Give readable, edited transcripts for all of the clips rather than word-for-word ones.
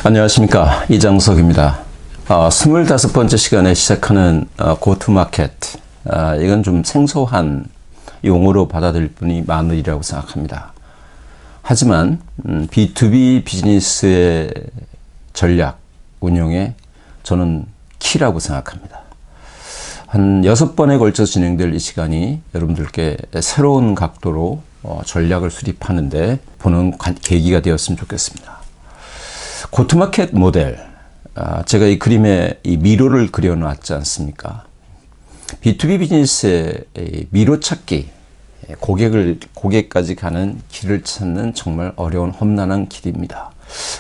안녕하십니까, 이장석입니다. 25번째 시간에 시작하는 고투마켓, 이건 좀 생소한 용어로 받아들일 분이 많으리라고 생각합니다. 하지만 B2B 비즈니스의 전략 운영에 저는 키라고 생각합니다. 한 6번에 걸쳐서 진행될 이 시간이 여러분들께 새로운 각도로 전략을 수립하는데 보는 계기가 되었으면 좋겠습니다. 고투마켓 모델, 제가 이 그림에 이 미로를 그려놨지 않습니까? B2B 비즈니스의 미로 찾기, 고객까지 가는 길을 찾는 정말 어려운 험난한 길입니다.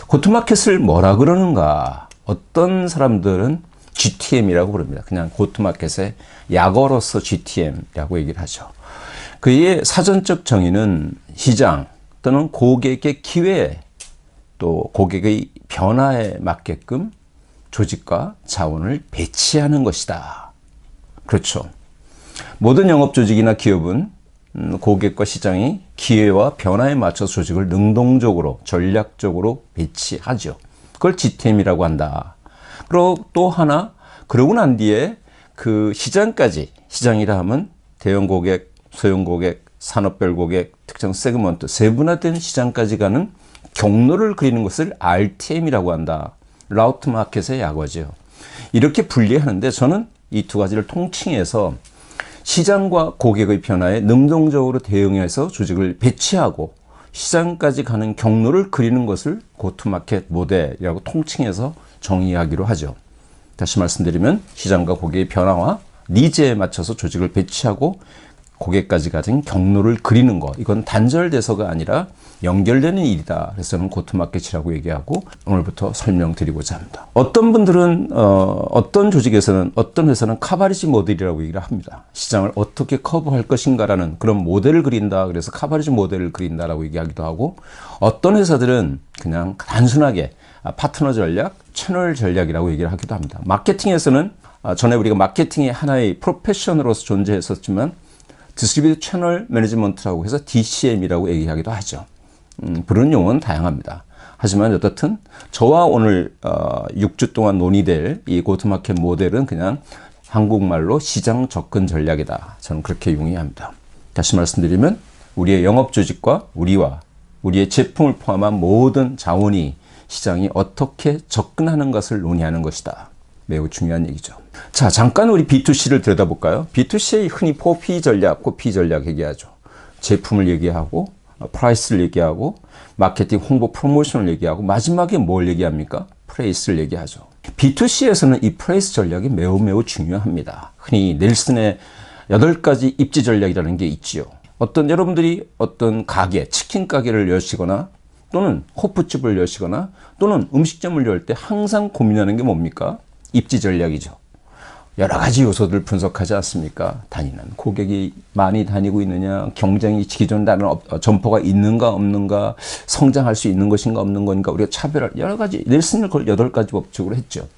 고투마켓을 뭐라 그러는가? 어떤 사람들은 GTM이라고 부릅니다. 그냥 고투마켓의 약어로서 GTM이라고 얘기를 하죠. 그의 사전적 정의는 시장 또는 고객의 기회, 또 고객의 변화에 맞게끔 조직과 자원을 배치하는 것이다. 그렇죠. 모든 영업 조직이나 기업은 고객과 시장이 기회와 변화에 맞춰서 조직을 능동적으로 전략적으로 배치하죠. 그걸 GTM이라고 한다. 그리고 또 하나, 그러고 난 뒤에 그 시장까지, 시장이라 하면 대형 고객, 소형 고객, 산업별 고객, 특정 세그먼트, 세분화된 시장까지 가는 경로를 그리는 것을 RTM이라고 한다. 라우트 마켓의 약어죠. 이렇게 분리하는데 저는 이 두 가지를 통칭해서 시장과 고객의 변화에 능동적으로 대응해서 조직을 배치하고 시장까지 가는 경로를 그리는 것을 고투마켓 모델이라고 통칭해서 정의하기로 하죠. 다시 말씀드리면 시장과 고객의 변화와 니즈에 맞춰서 조직을 배치하고 고객까지 가진 경로를 그리는 것, 이건 단절돼서가 아니라 연결되는 일이다. 그래서 저는 고투마켓이라고 얘기하고 오늘부터 설명드리고자 합니다. 어떤 분들은 어떤 조직에서는, 어떤 회사는 카바리지 모델이라고 얘기를 합니다. 시장을 어떻게 커버할 것인가라는 그런 모델을 그린다. 그래서 카바리지 모델을 그린다라고 얘기하기도 하고, 어떤 회사들은 그냥 단순하게 파트너 전략, 채널 전략이라고 얘기를 하기도 합니다. 마케팅에서는 전에 우리가 마케팅의 하나의 프로페셔널로서 존재했었지만 디스트리뷰터 채널 매니지먼트라고 해서 DCM이라고 얘기하기도 하죠. 부르는 용어는 다양합니다. 하지만 어떻든 저와 오늘 6주 동안 논의될 이 고투마켓 모델은 그냥 한국말로 시장 접근 전략이다. 저는 그렇게 용이합니다. 다시 말씀드리면 우리의 영업 조직과 우리의 제품을 포함한 모든 자원이 시장이 어떻게 접근하는 것을 논의하는 것이다. 매우 중요한 얘기죠. 자, 잠깐 우리 B2C를 들여다볼까요? B2C의 흔히 4P 전략, 5P 전략 얘기하죠. 제품을 얘기하고, 프라이스를 얘기하고, 마케팅, 홍보, 프로모션을 얘기하고, 마지막에 뭘 얘기합니까? 프레이스를 얘기하죠. B2C에서는 이 프레이스 전략이 매우 중요합니다. 흔히 넬슨의 8가지 입지 전략이라는 게 있지요. 여러분들이 어떤 가게, 치킨 가게를 여시거나, 또는 호프집을 여시거나, 또는 음식점을 열 때 항상 고민하는 게 뭡니까? 입지 전략이죠. 여러 가지 요소들을 분석하지 않습니까? 다니는 고객이 많이 다니고 있느냐, 경쟁이 기존 다른 점포가 있는가 없는가, 성장할 수 있는 것인가 없는 건가, 우리가 차별할 여러 가지, 넬슨을 그걸 8가지 법칙으로 했죠.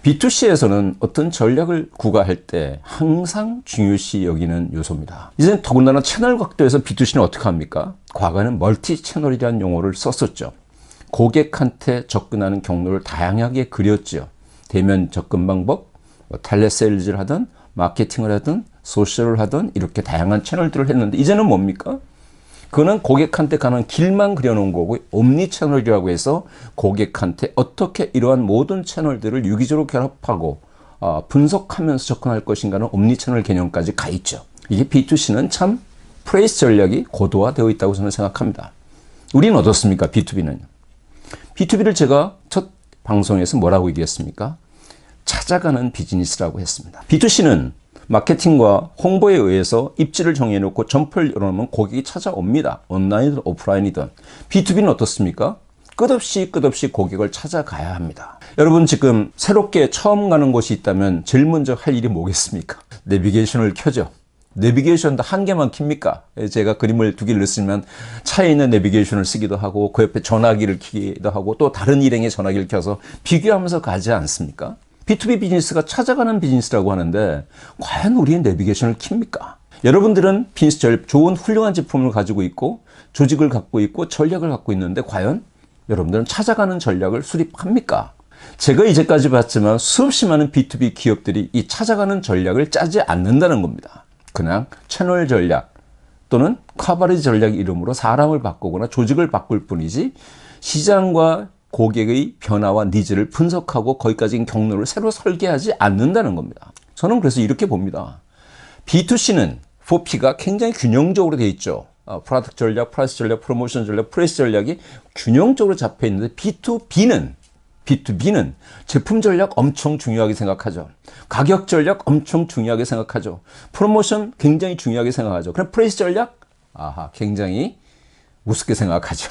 B2C에서는 어떤 전략을 구가할 때 항상 중요시 여기는 요소입니다. 이제는 더군다나 채널 각도에서 B2C는 어떻게 합니까? 과거에는 멀티 채널이라는 용어를 썼었죠. 고객한테 접근하는 경로를 다양하게 그렸죠. 대면 접근 방법, 텔레세일즈를 하든 마케팅을 하든 소셜을 하든 이렇게 다양한 채널들을 했는데 이제는 뭡니까? 그거는 고객한테 가는 길만 그려놓은 거고 옴니 채널이라고 해서 고객한테 어떻게 이러한 모든 채널들을 유기적으로 결합하고 분석하면서 접근할 것인가는 옴니 채널 개념까지 가 있죠. 이게 B2C는 참 프레이스 전략이 고도화되어 있다고 저는 생각합니다. 우리는 어떻습니까? B2B는. B2B를 제가 첫 방송에서 뭐라고 얘기했습니까? 찾아가는 비즈니스라고 했습니다. B2C는 마케팅과 홍보에 의해서 입지를 정해놓고 점포를 열어놓으면 고객이 찾아옵니다. 온라인이든 오프라인이든. B2B는 어떻습니까? 끝없이 고객을 찾아가야 합니다. 여러분 지금 새롭게 처음 가는 곳이 있다면 제일 먼저 할 일이 뭐겠습니까? 내비게이션을 켜죠. 내비게이션도 한 개만 킵니까? 제가 그림을 2개를 넣었으면 차에 있는 내비게이션을 쓰기도 하고 그 옆에 전화기를 켜기도 하고 또 다른 일행의 전화기를 켜서 비교하면서 가지 않습니까? B2B 비즈니스가 찾아가는 비즈니스라고 하는데 과연 우리의 내비게이션을 킵니까? 여러분들은 좋은 훌륭한 제품을 가지고 있고 조직을 갖고 있고 전략을 갖고 있는데 과연 여러분들은 찾아가는 전략을 수립합니까? 제가 이제까지 봤지만 수없이 많은 B2B 기업들이 이 찾아가는 전략을 짜지 않는다는 겁니다. 그냥 채널 전략 또는 커버리지 전략 이름으로 사람을 바꾸거나 조직을 바꿀 뿐이지 시장과 고객의 변화와 니즈를 분석하고 거기까지 경로를 새로 설계하지 않는다는 겁니다. 저는 그래서 이렇게 봅니다. B2C는 4P가 굉장히 균형적으로 되어 있죠. 프로덕트 전략, 프라이스 전략, 프로모션 전략, 프레이스 전략이 균형적으로 잡혀 있는데 B2B는 제품 전략 엄청 중요하게 생각하죠. 가격 전략 엄청 중요하게 생각하죠. 프로모션 굉장히 중요하게 생각하죠. 그럼 프레이스 전략? 굉장히 우습게 생각하죠.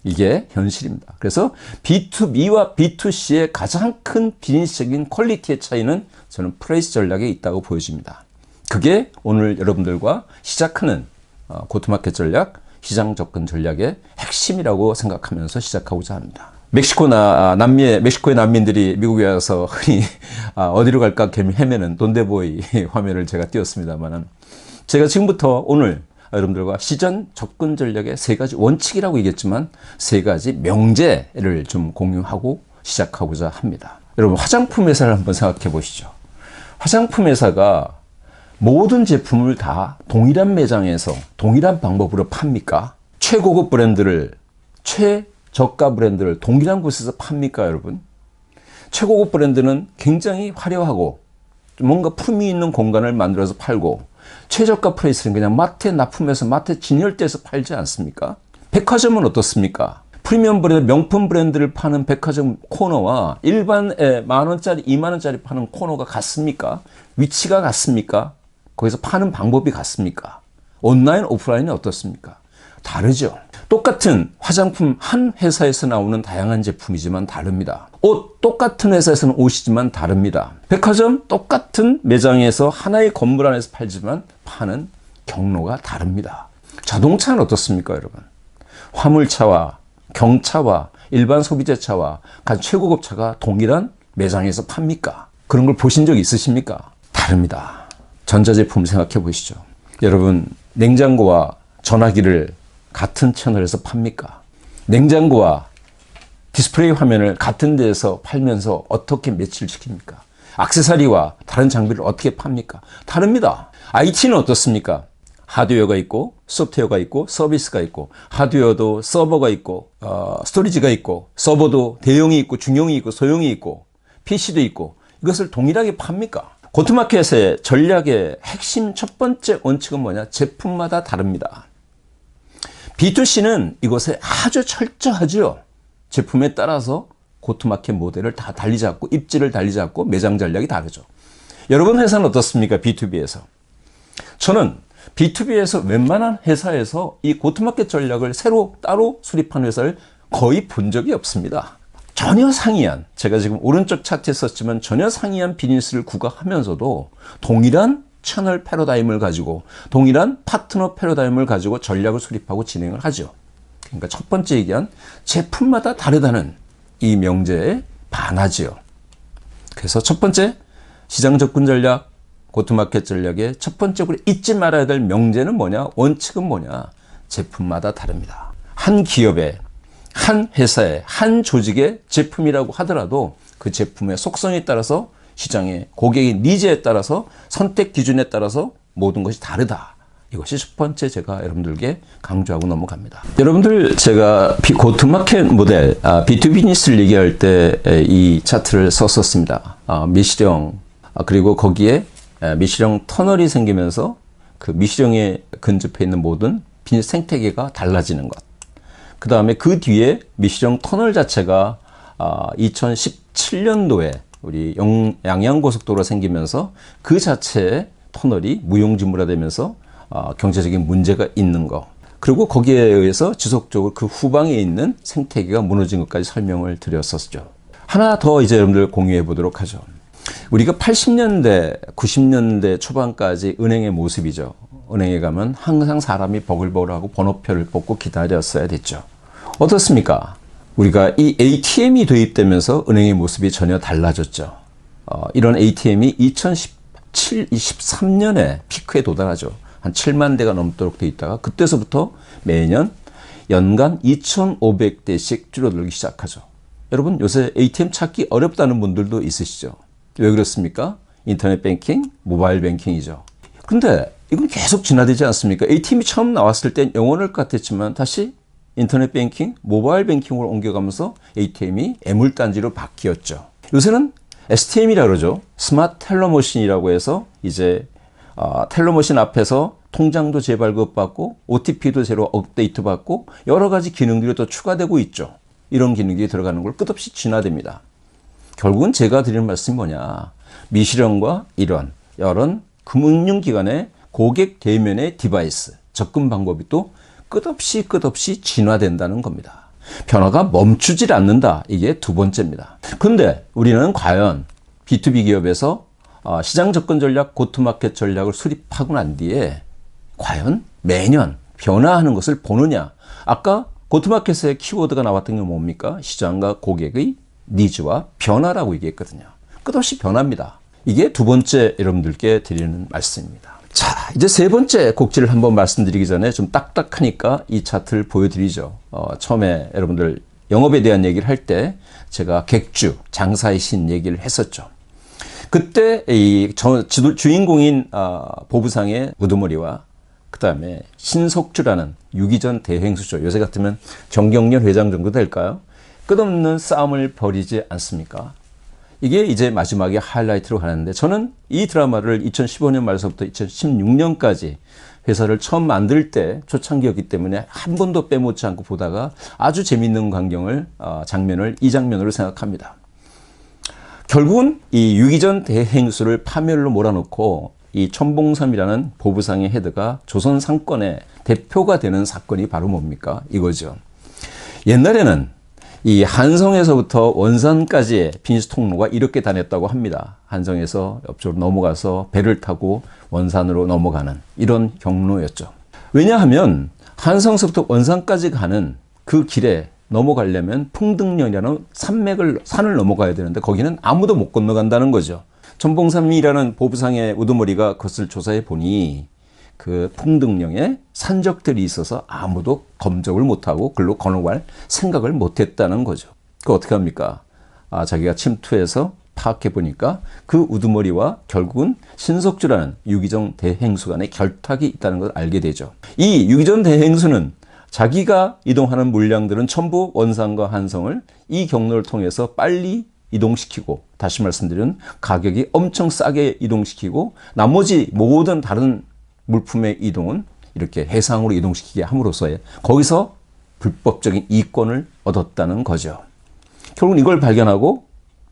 이게 현실입니다. 그래서 B2B와 B2C의 가장 큰 비즈니스적인 퀄리티의 차이는 저는 프레이스 전략에 있다고 보여집니다. 그게 오늘 여러분들과 시작하는 고트마켓 전략, 시장 접근 전략의 핵심이라고 생각하면서 시작하고자 합니다. 멕시코의 난민들이 미국에 와서 흔히 어디로 갈까 헤매는 돈데보이 화면을 제가 띄웠습니다만, 제가 지금부터 오늘 여러분들과 시장 접근 전략의 3가지 원칙이라고 얘기했지만 3가지 명제를 좀 공유하고 시작하고자 합니다. 여러분, 화장품 회사를 한번 생각해 보시죠. 화장품 회사가 모든 제품을 다 동일한 매장에서 동일한 방법으로 팝니까? 최고급 브랜드를, 최저가 브랜드를 동일한 곳에서 팝니까, 여러분? 최고급 브랜드는 굉장히 화려하고 뭔가 품위 있는 공간을 만들어서 팔고, 최저가 프레이스는 그냥 마트에 납품해서 마트에 진열대에서 팔지 않습니까? 백화점은 어떻습니까? 프리미엄 브랜드, 명품 브랜드를 파는 백화점 코너와 일반에 10,000원짜리, 20,000원짜리 파는 코너가 같습니까? 위치가 같습니까? 거기서 파는 방법이 같습니까? 온라인, 오프라인이 어떻습니까? 다르죠. 똑같은 화장품 한 회사에서 나오는 다양한 제품이지만 다릅니다. 옷 똑같은 회사에서는 옷이지만 다릅니다. 백화점 똑같은 매장에서 하나의 건물 안에서 팔지만 파는 경로가 다릅니다. 자동차는 어떻습니까, 여러분? 화물차와 경차와 일반 소비자차와 가장 최고급 차가 동일한 매장에서 팝니까? 그런 걸 보신 적 있으십니까? 다릅니다. 전자제품 생각해 보시죠. 여러분, 냉장고와 전화기를 같은 채널에서 팝니까? 냉장고와 디스플레이 화면을 같은 데에서 팔면서 어떻게 매치를 시킵니까? 액세서리와 다른 장비를 어떻게 팝니까? 다릅니다. IT는 어떻습니까? 하드웨어가 있고 소프트웨어가 있고 서비스가 있고, 하드웨어도 서버가 있고 스토리지가 있고, 서버도 대용이 있고 중용이 있고 소용이 있고 PC도 있고, 이것을 동일하게 팝니까? 고트마켓의 전략의 핵심 첫 번째 원칙은 뭐냐? 제품마다 다릅니다. B2C는 이것에 아주 철저하죠. 제품에 따라서 고트마켓 모델을 다 달리 잡고, 입지를 달리 잡고, 매장 전략이 다르죠. 여러분 회사는 어떻습니까? B2B에서. 저는 B2B에서 웬만한 회사에서 이 고트마켓 전략을 새로 따로 수립한 회사를 거의 본 적이 없습니다. 전혀 상이한, 제가 지금 오른쪽 차트에 썼지만 전혀 상이한 비즈니스를 구가하면서도 동일한 채널 패러다임을 가지고, 동일한 파트너 패러다임을 가지고 전략을 수립하고 진행을 하죠. 그러니까 첫 번째 얘기한 제품마다 다르다는 이 명제에 반하지요. 그래서 첫 번째 시장 접근 전략, 고트마켓 전략의 첫 번째로 잊지 말아야 될 명제는 뭐냐? 원칙은 뭐냐? 제품마다 다릅니다. 한 기업의, 한 회사의, 한 조직의 제품이라고 하더라도 그 제품의 속성에 따라서, 시장의 고객의 니즈에 따라서, 선택 기준에 따라서 모든 것이 다르다. 이것이 첫 번째 제가 여러분들께 강조하고 넘어갑니다. 여러분들, 제가 고트마켓 모델, B2B 비즈니스를 얘기할 때 이 차트를 썼었습니다. 미시령, 그리고 거기에 미시령 터널이 생기면서 그 미시령에 근접해 있는 모든 비즈니스 생태계가 달라지는 것. 그 다음에 그 뒤에 미시령 터널 자체가 2017년도에 우리 양양고속도로가 생기면서 그 자체의 터널이 무용지물화되면서 경제적인 문제가 있는 거, 그리고 거기에 의해서 지속적으로 그 후방에 있는 생태계가 무너진 것까지 설명을 드렸었죠. 하나 더 이제 여러분들 공유해 보도록 하죠. 우리가 80년대, 90년대 초반까지 은행의 모습이죠. 은행에 가면 항상 사람이 버글버글하고 번호표를 뽑고 기다렸어야 됐죠. 어떻습니까? 우리가 이 ATM이 도입되면서 은행의 모습이 전혀 달라졌죠. 이런 ATM이 2013년에 피크에 도달하죠. 한 7만 대가 넘도록 돼 있다가 그때서부터 매년 연간 2,500대씩 줄어들기 시작하죠. 여러분 요새 ATM 찾기 어렵다는 분들도 있으시죠. 왜 그렇습니까? 인터넷 뱅킹, 모바일 뱅킹이죠. 근데 이건 계속 진화되지 않습니까? ATM이 처음 나왔을 땐 영원할 것 같았지만 다시 인터넷 뱅킹, 모바일 뱅킹으로 옮겨가면서 ATM이 애물단지로 바뀌었죠. 요새는 STM이라고 그러죠. 스마트 텔러 머신이라고 해서 이제 텔러 머신 앞에서 통장도 재발급받고 OTP도 새로 업데이트 받고 여러 가지 기능들이 또 추가되고 있죠. 이런 기능이 들어가는 걸 끝없이 진화됩니다. 결국은 제가 드리는 말씀이 뭐냐. 미실현과 이런 여러 금융기관의 고객 대면의 디바이스, 접근 방법이 또 끝없이 진화된다는 겁니다. 변화가 멈추질 않는다. 이게 두 번째입니다. 근데 우리는 과연 B2B 기업에서 시장 접근 전략, 고투마켓 전략을 수립하고 난 뒤에 과연 매년 변화하는 것을 보느냐. 아까 고투마켓의 키워드가 나왔던 게 뭡니까? 시장과 고객의 니즈와 변화라고 얘기했거든요. 끝없이 변합니다. 이게 두 번째 여러분들께 드리는 말씀입니다. 자, 이제 세 번째 곡지를 한번 말씀드리기 전에 좀 딱딱하니까 이 차트를 보여드리죠. 처음에 여러분들 영업에 대한 얘기를 할 때 제가 객주, 장사의 신 얘기를 했었죠. 그때 이 주인공인 보부상의 우두머리와 그 다음에 신석주라는 유기전 대행수죠. 요새 같으면 정경련 회장 정도 될까요? 끝없는 싸움을 벌이지 않습니까? 이게 이제 마지막에 하이라이트로 가는데 저는 이 드라마를 2015년 말서부터 2016년까지 회사를 처음 만들 때 초창기였기 때문에 한 번도 빼먹지 않고 보다가 아주 재밌는 장면을 이 장면으로 생각합니다. 결국은 이 유기전 대행수를 파멸로 몰아넣고 이 천봉삼이라는 보부상의 헤드가 조선 상권의 대표가 되는 사건이 바로 뭡니까? 이거죠. 옛날에는 이 한성에서부터 원산까지의 빈스 통로가 이렇게 다녔다고 합니다. 한성에서 옆쪽으로 넘어가서 배를 타고 원산으로 넘어가는 이런 경로였죠. 왜냐하면 한성에서부터 원산까지 가는 그 길에 넘어가려면 풍등령이라는 산을 넘어가야 되는데 거기는 아무도 못 건너간다는 거죠. 천봉삼이라는 보부상의 우두머리가 그것을 조사해 보니 그 풍등령에 산적들이 있어서 아무도 검적을 못하고 글로 건너갈 생각을 못했다는 거죠. 그 어떻게 합니까? 자기가 침투해서 파악해 보니까 그 우두머리와 결국은 신석주라는 유기전 대행수 간의 결탁이 있다는 걸 알게 되죠. 이 유기전 대행수는 자기가 이동하는 물량들은 전부 원산과 한성을 이 경로를 통해서 빨리 이동시키고 다시 말씀드리면 가격이 엄청 싸게 이동시키고 나머지 모든 다른 물품의 이동은 이렇게 해상으로 이동시키게 함으로써 거기서 불법적인 이권을 얻었다는 거죠. 결국 이걸 발견하고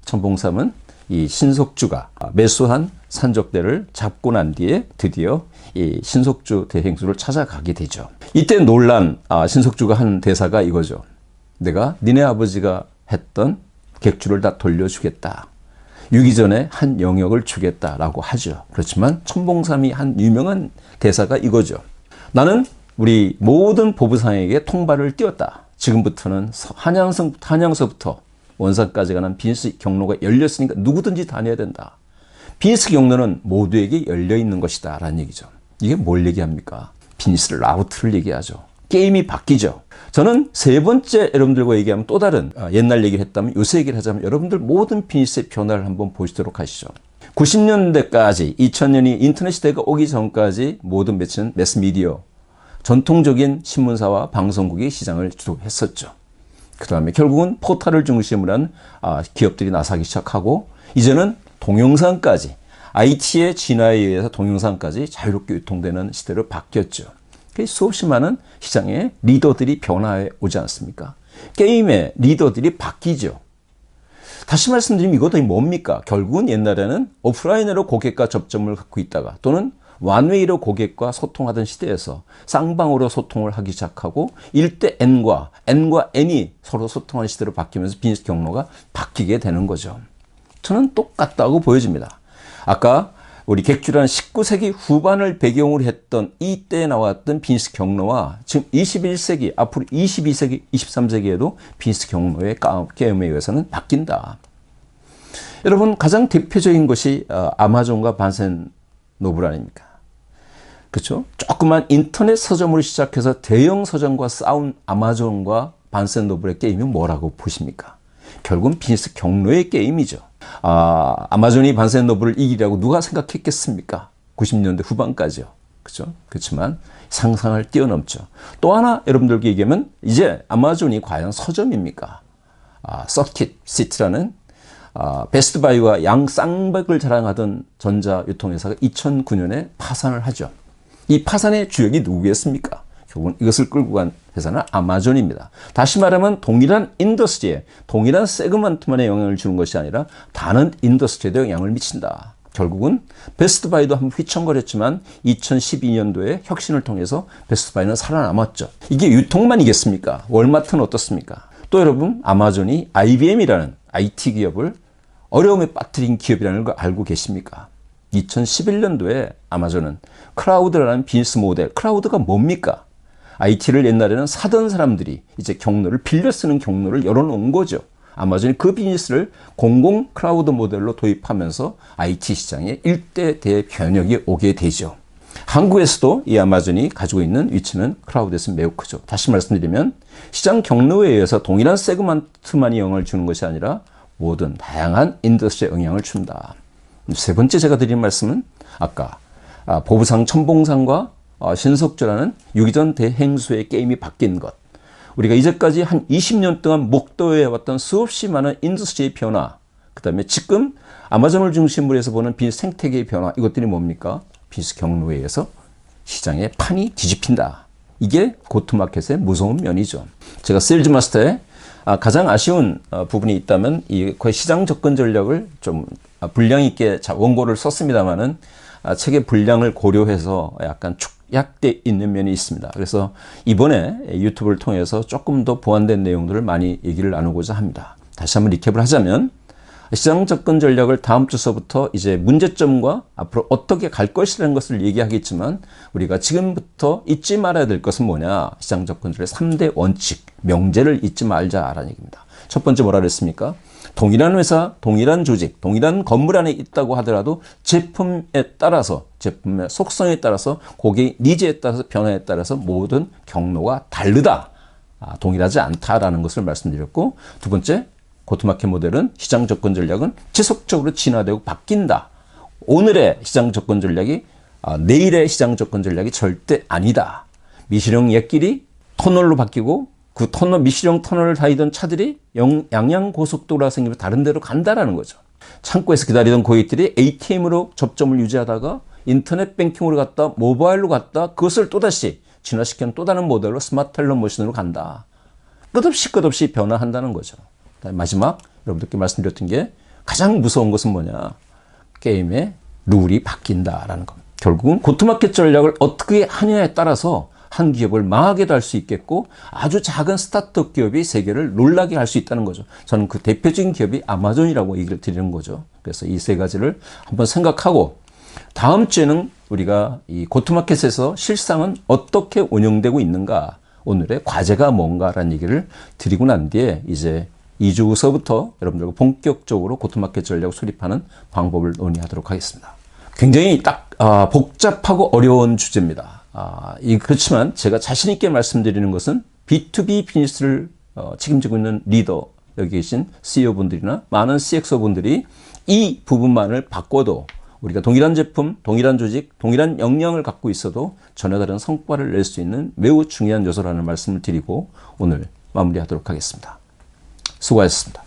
천봉삼은 이 신석주가 매수한 산적대를 잡고 난 뒤에 드디어 이 신석주 대행수를 찾아가게 되죠. 이때 놀란 신석주가 한 대사가 이거죠. 내가 니네 아버지가 했던 객주를 다 돌려주겠다. 유기전에 한 영역을 주겠다라고 하죠. 그렇지만 천봉삼이 한 유명한 대사가 이거죠. 나는 우리 모든 보부상에게 통발을 띄웠다. 지금부터는 한양서부터 원산까지 가는 빈스 경로가 열렸으니까 누구든지 다녀야 된다. 빈스 경로는 모두에게 열려 있는 것이다 라는 얘기죠. 이게 뭘 얘기합니까? 빈스 라우트를 얘기하죠. 게임이 바뀌죠. 저는 세 번째 여러분들과 얘기하면 또 다른 옛날 얘기를 했다면 요새 얘기를 하자면 여러분들 모든 빈스의 변화를 한번 보시도록 하시죠. 90년대까지 2000년이 인터넷 시대가 오기 전까지 모든 매체는 매스미디어 전통적인 신문사와 방송국이 시장을 주도했었죠. 그 다음에 결국은 포털을 중심으로 한 기업들이 나서기 시작하고 이제는 동영상까지 IT의 진화에 의해서 동영상까지 자유롭게 유통되는 시대로 바뀌었죠. 수없이 많은 시장의 리더들이 변화해 오지 않습니까? 게임의 리더들이 바뀌죠. 다시 말씀드리면 이것도 뭡니까? 결국은 옛날에는 오프라인으로 고객과 접점을 갖고 있다가 또는 원웨이로 고객과 소통하던 시대에서 쌍방으로 소통을 하기 시작하고 1대 N과 N이 서로 소통하는 시대로 바뀌면서 비즈니스 경로가 바뀌게 되는 거죠. 저는 똑같다고 보여집니다. 아까 우리 객주라는 19세기 후반을 배경으로 했던 이때 나왔던 비즈니스 경로와 지금 21세기, 앞으로 22세기, 23세기에도 비즈니스 경로의 게임에 의해서는 바뀐다. 여러분 가장 대표적인 것이 아마존과 반센 노블 아닙니까? 그렇죠? 조그만 인터넷 서점으로 시작해서 대형 서점과 싸운 아마존과 반센노블의 게임이 뭐라고 보십니까? 결국은 비즈니스 경로의 게임이죠. 아마존이 반센노블을 이기려고 누가 생각했겠습니까? 90년대 후반까지요. 그렇죠? 그렇지만 상상을 뛰어넘죠. 또 하나 여러분들께 얘기하면 이제 아마존이 과연 서점입니까? 서킷 시티라는 베스트바이와 양쌍백을 자랑하던 전자유통회사가 2009년에 파산을 하죠. 이 파산의 주역이 누구겠습니까? 결국은 이것을 끌고 간 회사는 아마존입니다. 다시 말하면 동일한 인더스트리에 동일한 세그먼트만에 영향을 주는 것이 아니라 다른 인더스트리에도 영향을 미친다. 결국은 베스트바이도 한번 휘청거렸지만 2012년도에 혁신을 통해서 베스트바이는 살아남았죠. 이게 유통만이겠습니까? 월마트는 어떻습니까? 또 여러분, 아마존이 IBM이라는 IT 기업을 어려움에 빠뜨린 기업이라는 걸 알고 계십니까? 2011년도에 아마존은 클라우드라는 비즈니스 모델, 클라우드가 뭡니까? IT를 옛날에는 사던 사람들이 이제 경로를 빌려 쓰는 경로를 열어놓은 거죠. 아마존이 그 비즈니스를 공공 클라우드 모델로 도입하면서 IT 시장에 일대 대변혁이 오게 되죠. 한국에서도 이 아마존이 가지고 있는 위치는 클라우드에서 매우 크죠. 다시 말씀드리면 시장 경로에 의해서 동일한 세그먼트만이 영향을 주는 것이 아니라 모든 다양한 인더스트리에 영향을 준다. 세 번째 제가 드린 말씀은 아까 보부상 천봉상과 신석주라는 유기전 대행수의 게임이 바뀐 것. 우리가 이제까지 한 20년 동안 목도해왔던 수없이 많은 인더스트리의 변화, 그 다음에 지금 아마존을 중심으로 해서 보는 비즈니스 생태계의 변화, 이것들이 뭡니까? 비즈니스 경로에 의해서 시장의 판이 뒤집힌다. 이게 고투마켓의 무서운 면이죠. 제가 세일즈 마스터에 가장 아쉬운 부분이 있다면 거의 시장 접근 전략을 좀 분량 있게 원고를 썼습니다만은 책의 분량을 고려해서 약간 축약돼 있는 면이 있습니다. 그래서 이번에 유튜브를 통해서 조금 더 보완된 내용들을 많이 얘기를 나누고자 합니다. 다시 한번 리캡을 하자면 시장 접근 전략을 다음 주서부터 이제 문제점과 앞으로 어떻게 갈 것이라는 것을 얘기하겠지만 우리가 지금부터 잊지 말아야 될 것은 뭐냐? 시장 접근 전략의 3대 원칙, 명제를 잊지 말자라는 얘기입니다. 첫 번째 뭐라 그랬습니까? 동일한 회사, 동일한 조직, 동일한 건물 안에 있다고 하더라도 제품에 따라서, 제품의 속성에 따라서, 고객 니즈에 따라서, 변화에 따라서 모든 경로가 다르다. 동일하지 않다라는 것을 말씀드렸고, 두 번째, 고투마켓 모델은 시장 접근 전략은 지속적으로 진화되고 바뀐다. 오늘의 시장 접근 전략이 내일의 시장 접근 전략이 절대 아니다. 미시령 옛길이 터널로 바뀌고 그 터널, 미시령 터널을 다니던 차들이 양양고속도로가 생기면 다른 데로 간다라는 거죠. 창고에서 기다리던 고객들이 ATM으로 접점을 유지하다가 인터넷 뱅킹으로 갔다 모바일로 갔다 그것을 또다시 진화시키는 또 다른 모델로 스마트 텔러 머신으로 간다. 끝없이 변화한다는 거죠. 마지막 여러분들께 말씀드렸던 게 가장 무서운 것은 뭐냐? 게임의 룰이 바뀐다라는 겁니다. 결국은 고투마켓 전략을 어떻게 하냐에 따라서 한 기업을 망하게도 할 수 있겠고 아주 작은 스타트업 기업이 세계를 놀라게 할 수 있다는 거죠. 저는 그 대표적인 기업이 아마존이라고 얘기를 드리는 거죠. 그래서 이 세 가지를 한번 생각하고 다음 주에는 우리가 이 고투마켓에서 실상은 어떻게 운영되고 있는가, 오늘의 과제가 뭔가라는 얘기를 드리고 난 뒤에 이제 2주 후서부터 여러분들과 본격적으로 고투마켓 전략을 수립하는 방법을 논의하도록 하겠습니다. 굉장히 복잡하고 어려운 주제입니다. 그렇지만 제가 자신 있게 말씀드리는 것은 B2B 비즈니스를 책임지고 있는 리더, 여기 계신 CEO분들이나 많은 CXO분들이 이 부분만을 바꿔도 우리가 동일한 제품, 동일한 조직, 동일한 역량을 갖고 있어도 전혀 다른 성과를 낼 수 있는 매우 중요한 요소라는 말씀을 드리고 오늘 마무리하도록 하겠습니다. 수고하셨습니다.